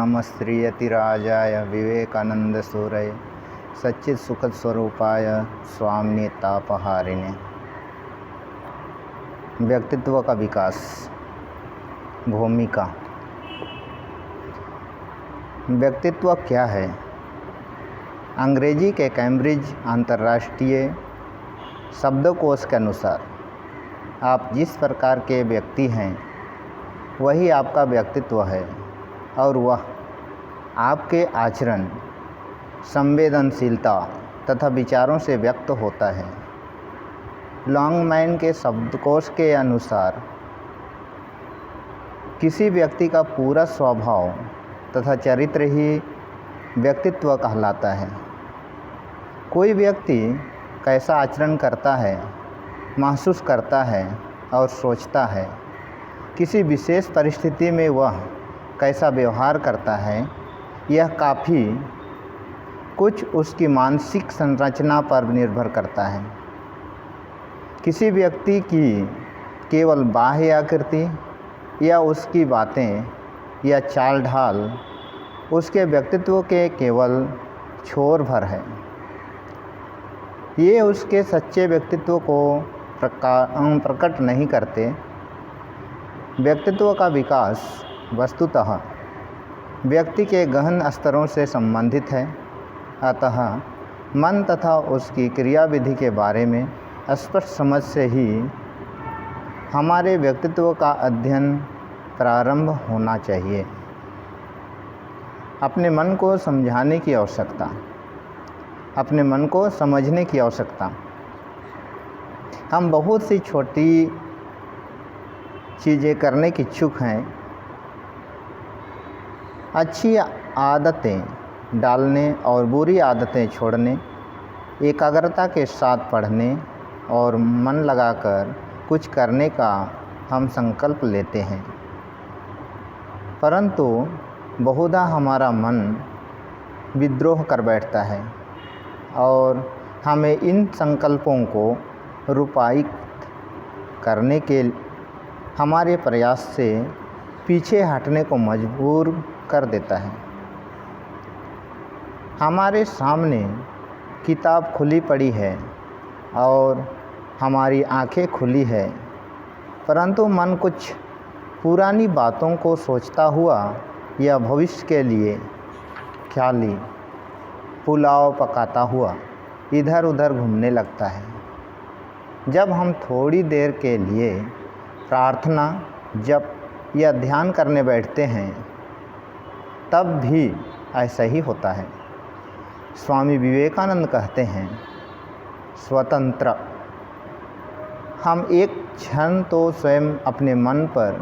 नमस्त्रियतिराजाय विवेकानंदसूरये सच्चित्सुखस्वरूपाय स्वामिने तापहारिणे। व्यक्तित्व का विकास। भूमिका। व्यक्तित्व क्या है? अंग्रेजी के कैम्ब्रिज अंतर्राष्ट्रीय शब्दकोश के अनुसार आप जिस प्रकार के व्यक्ति हैं वही आपका व्यक्तित्व है और वह आपके आचरण, संवेदनशीलता तथा विचारों से व्यक्त होता है। लॉन्गमैन के शब्दकोश के अनुसार किसी व्यक्ति का पूरा स्वभाव तथा चरित्र ही व्यक्तित्व कहलाता है। कोई व्यक्ति कैसा आचरण करता है, महसूस करता है और सोचता है, किसी विशेष परिस्थिति में वह कैसा व्यवहार करता है, यह काफ़ी कुछ उसकी मानसिक संरचना पर निर्भर करता है। किसी व्यक्ति की केवल बाह्य आकृति या उसकी बातें या चाल ढाल उसके व्यक्तित्व के केवल छोर भर है। ये उसके सच्चे व्यक्तित्व को प्रकट नहीं करते। व्यक्तित्व का विकास वस्तुतः व्यक्ति के गहन स्तरों से संबंधित है। अतः मन तथा उसकी क्रियाविधि के बारे में स्पष्ट समझ से ही हमारे व्यक्तित्व का अध्ययन प्रारंभ होना चाहिए। अपने मन को समझाने की आवश्यकता। अपने मन को समझने की आवश्यकता। हम बहुत सी छोटी चीज़ें करने की इच्छुक हैं। अच्छी आदतें डालने और बुरी आदतें छोड़ने, एकाग्रता के साथ पढ़ने और मन लगाकर कुछ करने का हम संकल्प लेते हैं, परंतु बहुधा हमारा मन विद्रोह कर बैठता है और हमें इन संकल्पों को रूपायित करने के हमारे प्रयास से पीछे हटने को मजबूर कर देता है। हमारे सामने किताब खुली पड़ी है और हमारी आंखें खुली है, परंतु मन कुछ पुरानी बातों को सोचता हुआ या भविष्य के लिए ख्याली पुलाव पकाता हुआ इधर उधर घूमने लगता है। जब हम थोड़ी देर के लिए प्रार्थना, जप या ध्यान करने बैठते हैं तब भी ऐसा ही होता है। स्वामी विवेकानंद कहते हैं, स्वतंत्र। हम एक क्षण तो स्वयं अपने मन पर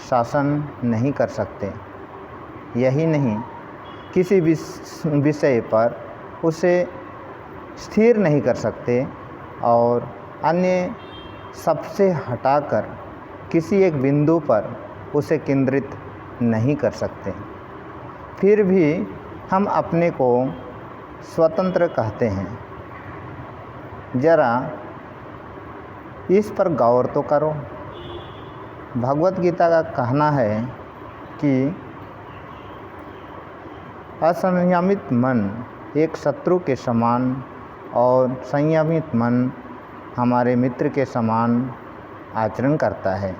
शासन नहीं कर सकते। यही नहीं, किसी विषय पर उसे स्थिर नहीं कर सकते और अन्य सबसे हटाकर किसी एक बिंदु पर उसे केंद्रित नहीं कर सकते। फिर भी हम अपने को स्वतंत्र कहते हैं। जरा इस पर गौर तो करो। भगवत गीता का कहना है कि असंयमित मन एक शत्रु के समान और संयमित मन हमारे मित्र के समान आचरण करता है।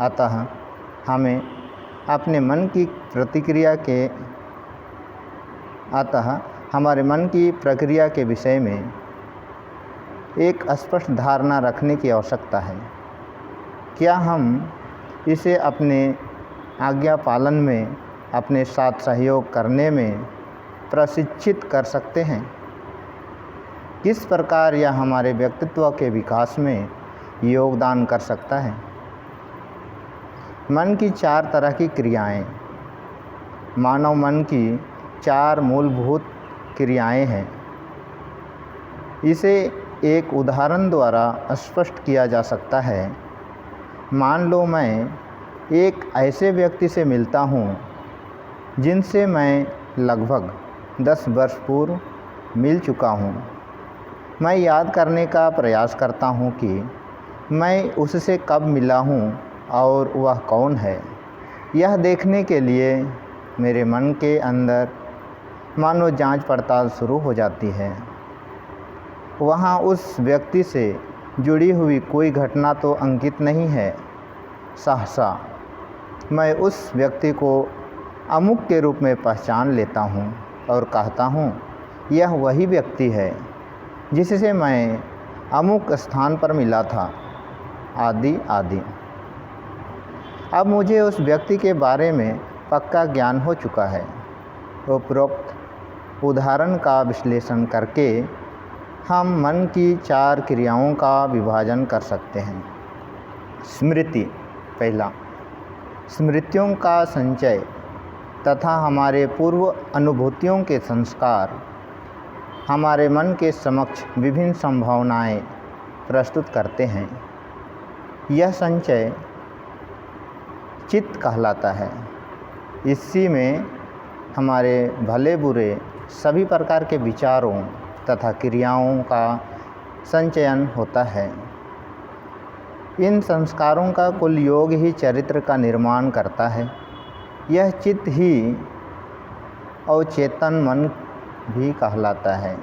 अतः हमें अपने मन की हमारे मन की प्रक्रिया के विषय में एक स्पष्ट धारणा रखने की आवश्यकता है। क्या हम इसे अपने आज्ञा पालन में, अपने साथ सहयोग करने में प्रशिक्षित कर सकते हैं? किस प्रकार यह हमारे व्यक्तित्व के विकास में योगदान कर सकता है? मन की 4 तरह की क्रियाएं। मानव मन की 4 मूलभूत क्रियाएं हैं। इसे एक उदाहरण द्वारा स्पष्ट किया जा सकता है। मान लो मैं एक ऐसे व्यक्ति से मिलता हूँ जिनसे मैं लगभग 10 वर्ष पूर्व मिल चुका हूँ। मैं याद करने का प्रयास करता हूँ कि मैं उससे कब मिला हूँ और वह कौन है। यह देखने के लिए मेरे मन के अंदर मानो जांच पड़ताल शुरू हो जाती है। वहाँ उस व्यक्ति से जुड़ी हुई कोई घटना तो अंकित नहीं है। सहसा मैं उस व्यक्ति को अमुक के रूप में पहचान लेता हूँ और कहता हूँ यह वही व्यक्ति है जिससे मैं अमुक स्थान पर मिला था, आदि आदि। अब मुझे उस व्यक्ति के बारे में पक्का ज्ञान हो चुका है। उपरोक्त उदाहरण का विश्लेषण करके हम मन की 4 क्रियाओं का विभाजन कर सकते हैं। स्मृति। पहला, स्मृतियों का संचय तथा हमारे पूर्व अनुभूतियों के संस्कार हमारे मन के समक्ष विभिन्न संभावनाएं प्रस्तुत करते हैं। यह संचय चित्त कहलाता है। इसी में हमारे भले बुरे सभी प्रकार के विचारों तथा क्रियाओं का संचयन होता है। इन संस्कारों का कुल योग ही चरित्र का निर्माण करता है। यह चित्त ही अवचेतन मन भी कहलाता है।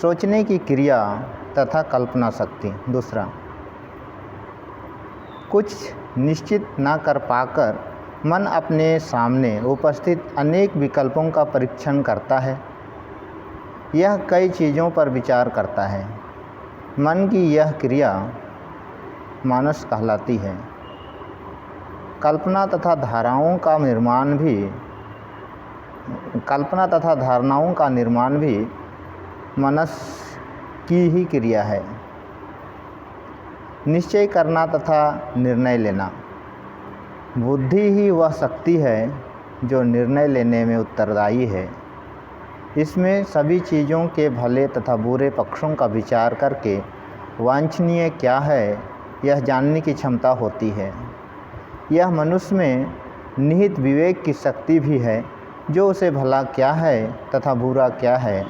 सोचने की क्रिया तथा कल्पना शक्ति। दूसरा, कुछ निश्चित न कर पाकर मन अपने सामने उपस्थित अनेक विकल्पों का परीक्षण करता है। यह कई चीज़ों पर विचार करता है। मन की यह क्रिया मानस कहलाती है। कल्पना तथा धारणाओं का निर्माण भी मनस की ही क्रिया है। निश्चय करना तथा निर्णय लेना। बुद्धि ही वह शक्ति है जो निर्णय लेने में उत्तरदायी है। इसमें सभी चीज़ों के भले तथा बुरे पक्षों का विचार करके वांछनीय क्या है यह जानने की क्षमता होती है। यह मनुष्य में निहित विवेक की शक्ति भी है जो उसे भला क्या है तथा बुरा क्या है,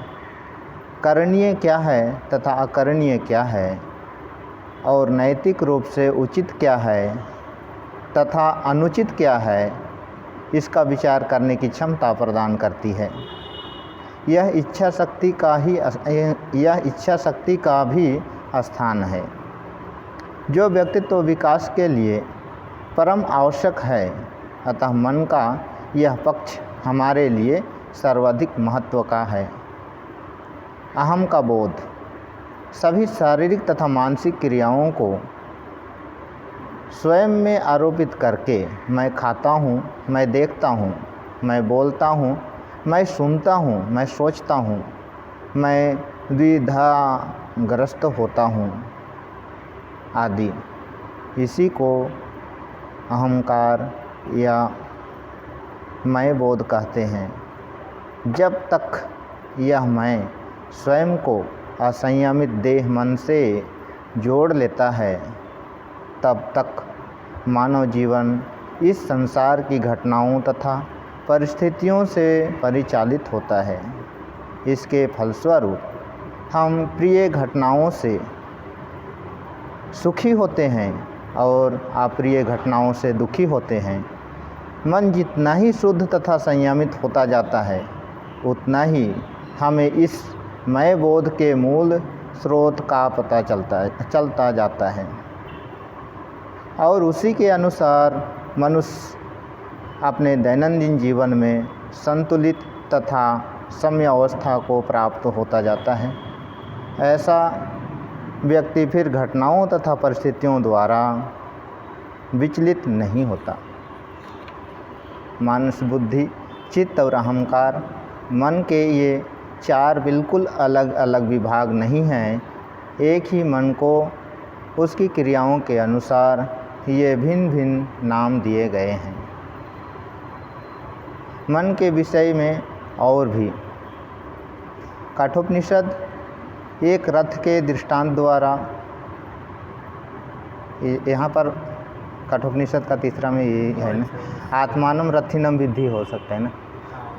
करणीय क्या है तथा अकरणीय क्या है, और नैतिक रूप से उचित क्या है तथा अनुचित क्या है, इसका विचार करने की क्षमता प्रदान करती है। यह इच्छा शक्ति का भी स्थान है जो व्यक्तित्व विकास के लिए परम आवश्यक है। अतः मन का यह पक्ष हमारे लिए सर्वाधिक महत्व का है। अहम का बोध। सभी शारीरिक तथा मानसिक क्रियाओं को स्वयं में आरोपित करके मैं खाता हूँ, मैं देखता हूँ, मैं बोलता हूँ, मैं सुनता हूँ, मैं सोचता हूँ, मैं द्विधाग्रस्त होता हूँ, आदि। इसी को अहंकार या मैं बोध कहते हैं। जब तक यह मैं स्वयं को असंयमित देह मन से जोड़ लेता है तब तक मानव जीवन इस संसार की घटनाओं तथा परिस्थितियों से परिचालित होता है। इसके फलस्वरूप हम प्रिय घटनाओं से सुखी होते हैं और अप्रिय घटनाओं से दुखी होते हैं। मन जितना ही शुद्ध तथा संयमित होता जाता है उतना ही हमें इस मैं बोध के मूल स्रोत का पता चलता जाता है और उसी के अनुसार मनुष्य अपने दैनंदिन जीवन में संतुलित तथा सम्य अवस्था को प्राप्त होता जाता है। ऐसा व्यक्ति फिर घटनाओं तथा परिस्थितियों द्वारा विचलित नहीं होता। मानस, बुद्धि, चित्त और अहंकार मन के ये 4 बिल्कुल अलग अलग विभाग नहीं हैं। एक ही मन को उसकी क्रियाओं के अनुसार ये भिन्न भिन्न नाम दिए गए हैं। मन के विषय में और भी कठोपनिषद एक रथ के दृष्टांत द्वारा, यहाँ पर कठोपनिषद का तीसरा में ये है ना, आत्मानं रथिनं विद्धि हो सकता है ना।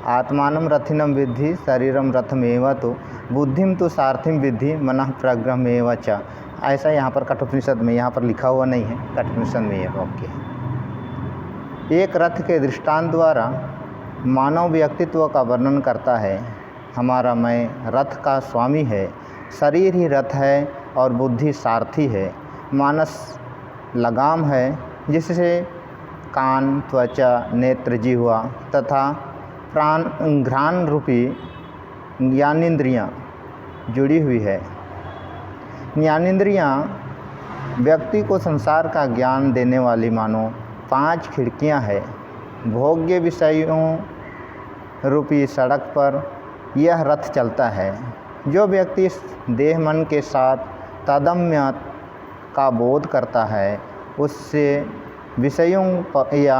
आत्मानं रथिनं विद्धि शरीरम रथमेव तो बुद्धिम तो सारथिम विद्धि मनः प्रग्रहमेव च। ऐसा यहाँ पर कठोपनिषद में, यहाँ पर लिखा हुआ नहीं है, कठोपनिषद में यह वाक्य है। एक रथ के दृष्टांत द्वारा मानव व्यक्तित्व का वर्णन करता है। हमारा मैं रथ का स्वामी है, शरीर ही रथ है और बुद्धि सारथी है। मानस लगाम है जिससे कान, त्वचा, नेत्र, जिह्वा तथा प्राण घ्राण रूपी ज्ञानेंद्रियाँ जुड़ी हुई है। ज्ञानेंद्रियाँ व्यक्ति को संसार का ज्ञान देने वाली मानो 5 खिड़कियाँ हैं। भोग्य विषयों रूपी सड़क पर यह रथ चलता है। जो व्यक्ति देह मन के साथ तादात्म्य का बोध करता है उससे विषयों या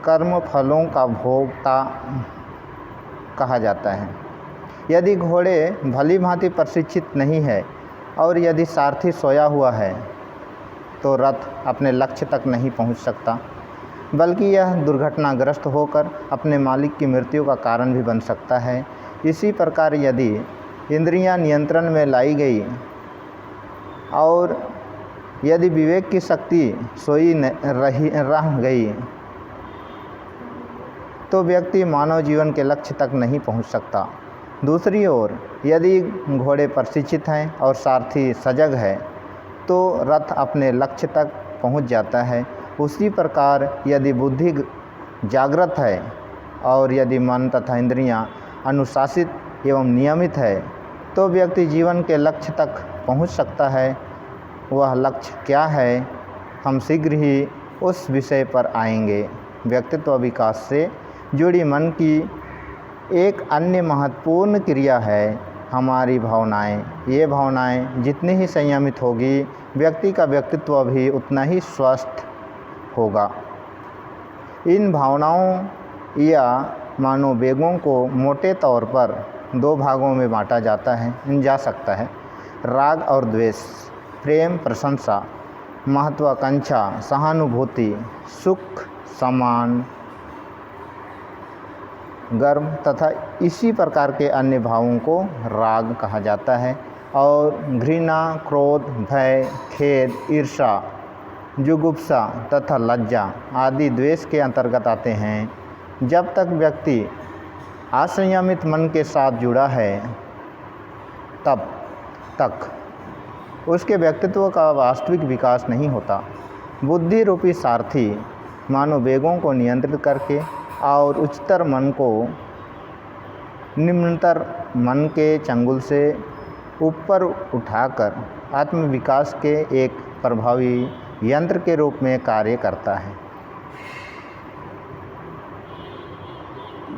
कर्म फलों का भोक्ता कहा जाता है। यदि घोड़े भली भांति प्रशिक्षित नहीं है और यदि सारथी सोया हुआ है तो रथ अपने लक्ष्य तक नहीं पहुंच सकता, बल्कि यह दुर्घटनाग्रस्त होकर अपने मालिक की मृत्यु का कारण भी बन सकता है। इसी प्रकार यदि इंद्रियां नियंत्रण में लाई गई और यदि विवेक की शक्ति सोई रह गई तो व्यक्ति मानव जीवन के लक्ष्य तक नहीं पहुंच सकता। दूसरी ओर यदि घोड़े प्रशिक्षित हैं और सारथी सजग है तो रथ अपने लक्ष्य तक पहुंच जाता है। उसी प्रकार यदि बुद्धि जागृत है और यदि मन तथा इंद्रियां अनुशासित एवं नियमित है तो व्यक्ति जीवन के लक्ष्य तक पहुंच सकता है। वह लक्ष्य क्या है, हम शीघ्र ही उस विषय पर आएंगे। व्यक्तित्व विकास से जुड़ी मन की एक अन्य महत्वपूर्ण क्रिया है हमारी भावनाएं। ये भावनाएं जितनी ही संयमित होगी व्यक्ति का व्यक्तित्व भी उतना ही स्वस्थ होगा। इन भावनाओं या मनोवेगों को मोटे तौर पर 2 भागों में बांटा जा सकता है। राग और द्वेष, प्रेम, प्रशंसा, महत्वाकांक्षा, सहानुभूति, सुख, सम्मान, गर्व तथा इसी प्रकार के अन्य भावों को राग कहा जाता है। और घृणा, क्रोध, भय, खेद, ईर्ष्या, जुगुप्सा तथा लज्जा आदि द्वेष के अंतर्गत आते हैं। जब तक व्यक्ति असंयमित मन के साथ जुड़ा है तब तक उसके व्यक्तित्व का वास्तविक विकास नहीं होता। बुद्धि रूपी सारथी मनोवेगों को नियंत्रित करके और उच्चतर मन को निम्नतर मन के चंगुल से ऊपर उठाकर आत्मविकास के एक प्रभावी यंत्र के रूप में कार्य करता है।